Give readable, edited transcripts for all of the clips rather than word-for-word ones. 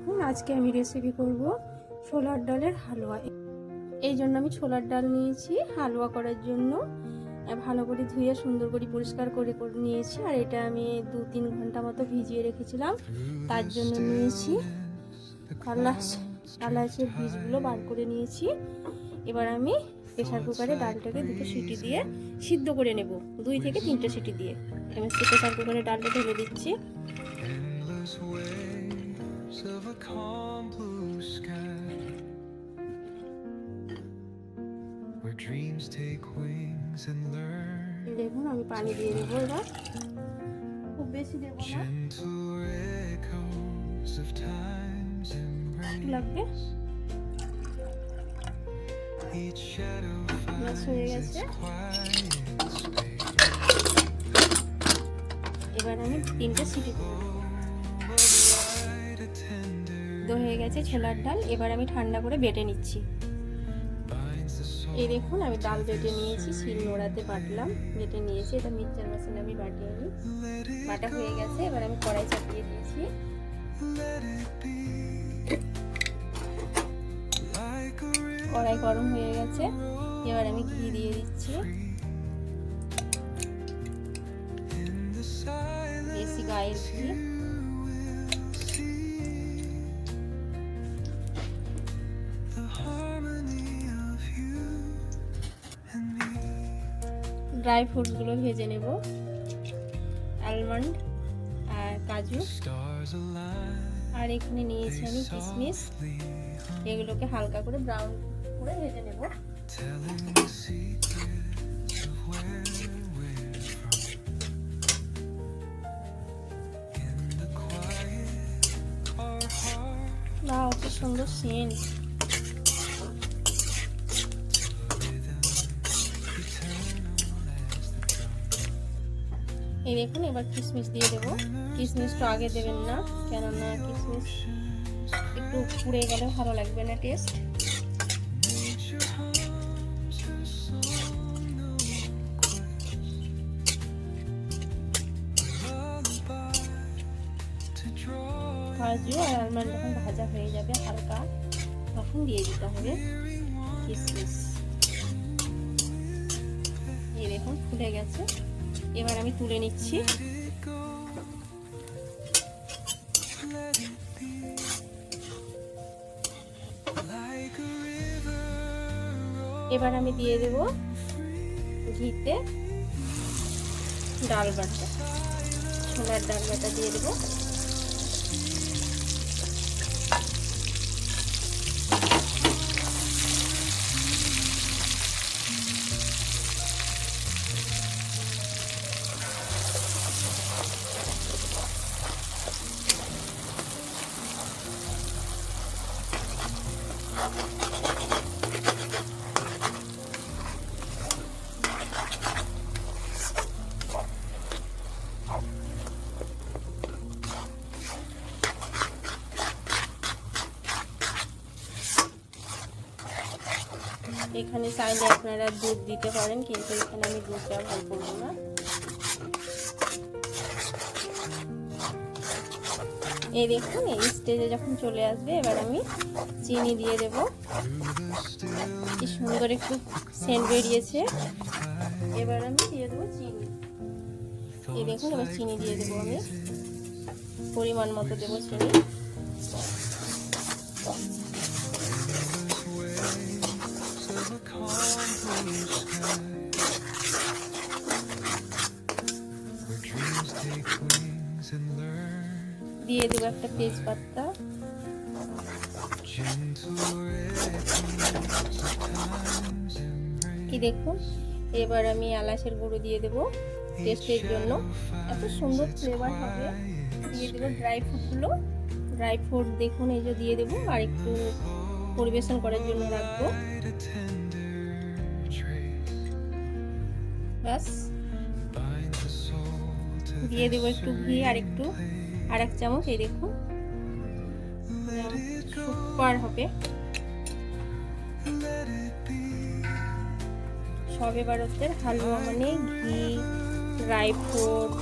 দেখুন আজকে আমি রেসিপি করব ছোলার ডালের হালুয়া। এই জন্য আমি ছোলার ডাল নিয়েছি হালুয়া করার জন্য। ভালো করে ধুয়ে সুন্দর করে পরিষ্কার করে নিয়েছি। আর এটা আমি 2-3 ঘন্টা মতো ভিজিয়ে রেখেছিলাম। তার জন্য নিয়েছি এলাচের বীজগুলো বার করে নিয়েছি। এবার আমি প্রেসার কুকারে ডালটাকে 2টো সিটি দিয়ে সিদ্ধ করে নেব, 2 থেকে 3টে সিটি দিয়ে। আমি প্রেসার কুকারে ডালটা ঢেলে দিচ্ছি। দেখুন আমি পানি দিয়ে দেবো, এবার খুব বেশি দেবো না, লাগবে। হয়ে গেছে, এবার আমি 3টে সিটি দেবো। হয়ে গেছে ছোলার ডাল। এবার আমি ঠান্ডা করে বেটে নিচ্ছি। এই দেখুন আমি ডাল বেটে নিয়েছি, শিল নোড়াতে বাটলাম, বেটে নিয়েছি। এটা মিক্সচার মেশিনে আমি বাটিয়ে নিই। বাটা হয়ে গেছে, এবার আমি কড়াই চাপিয়ে দিয়েছি। কড়াই গরম হয়ে গেছে, এবার আমি ঘি দিয়ে দিচ্ছি, দেশি গায়ের ঘি। ড্রাই ফ্রুটসগুলো ভেজে নেব, আলমন্ড আর কাজু, আর এখানে নিয়েছি আমি কিশমিশ। এগুলোকে হালকা করে ব্রাউন করে ভেজে নেব। বাহ, কি সুন্দর সেন্ট। এই দেখুন এবার কিশমিশ দিয়ে দেবো। কিশমিশটা আগে দেবেন না, কেননা কিশমিশ একটু পুড়ে গেলে ভালো লাগবে না টেস্ট। কাজু আর আলমন্ড যখন ভাজা হয়ে যাবে হালকা, তখন দিয়ে দিতে হবে কিশমিশ। এই দেখুন ফুলে গেছে, এবার আমি তুলে নিচ্ছি। এবার আমি দিয়ে দেব ঘিতে ডাল বাটা, ছোলার ডাল বাটা দিয়ে দেবো। এখানে চাইলে আপনারা দুধ দিতে পারেন, কিন্তু এখানে আমি দুধ ব্যবহার করব না। এই দেখুন এই স্টেজে যখন চলে আসবে, এবার আমি চিনি দিয়ে দেব। কি সুন্দর একটু সেন্ট বেরিয়েছে। এবার আমি দিয়ে দেবো চিনি। এই দেখুন এবার চিনি দিয়ে দেবো, আমি পরিমাণ মতো দেবো চিনি। দিয়ে দেবো একটা তেজপাতা। এই দেখুন এবার আমি এলাচের গুঁড়ো দিয়ে দেবো টেস্টের জন্য, এত সুন্দর ফ্লেভার হবে। দিয়ে দেবো ড্রাই ফ্রুটগুলো, ড্রাই ফ্রুট দেখুন এই যে দিয়ে দেবো, আর একটু পরিবেশন করার জন্য রাখবো। ব্যাস, দিয়ে দেবো একটু ঘি, আর এক চামচ। এই দেখুন সুপার হবে। শবে বারাতের হালুয়া মানে ঘি, ড্রাই ফ্রুট,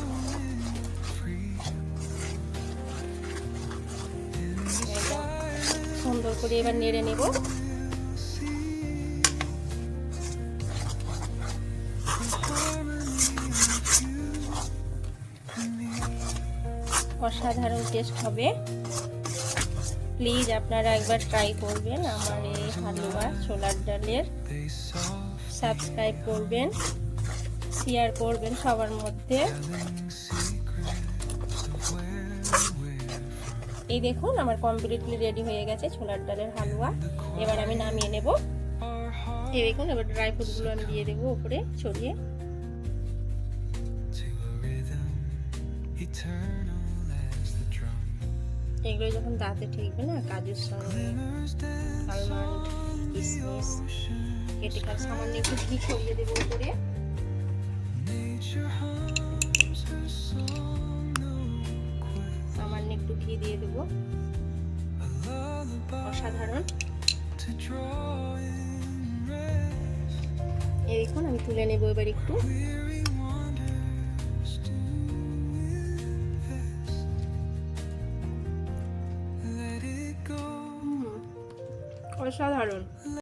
সুন্দর করে এবার নেড়ে নেব। অসাধারণ টেস্ট হবে। প্লিজ আপনারা একবার ট্রাই করবেন আমার এই হালুয়া ছোলার ডালের। সাবস্ক্রাইব করবেন, শেয়ার করবেন সবার মধ্যে। এই দেখুন আমার কমপ্লিটলি রেডি হয়ে গেছে ছোলার ডালের হালুয়া। এবার আমি নামিয়ে নেব। এই দেখুন এবার ড্রাই ফ্রুটগুলো আমি দিয়ে দেবো উপরে ছড়িয়ে। এগুলো যখন দাঁতে ঠেকবে না, কাজুর সঙ্গে আলমন্ড, কিশমিশ কেটে সামান্য একটু ঘি ছড়িয়ে দেবো উপরে। সামান্য একটু ঘি দিয়ে দেবো। অসাধারণ। এই দেখুন আমি তুলে নেবো এবার একটু। অসাধারণ।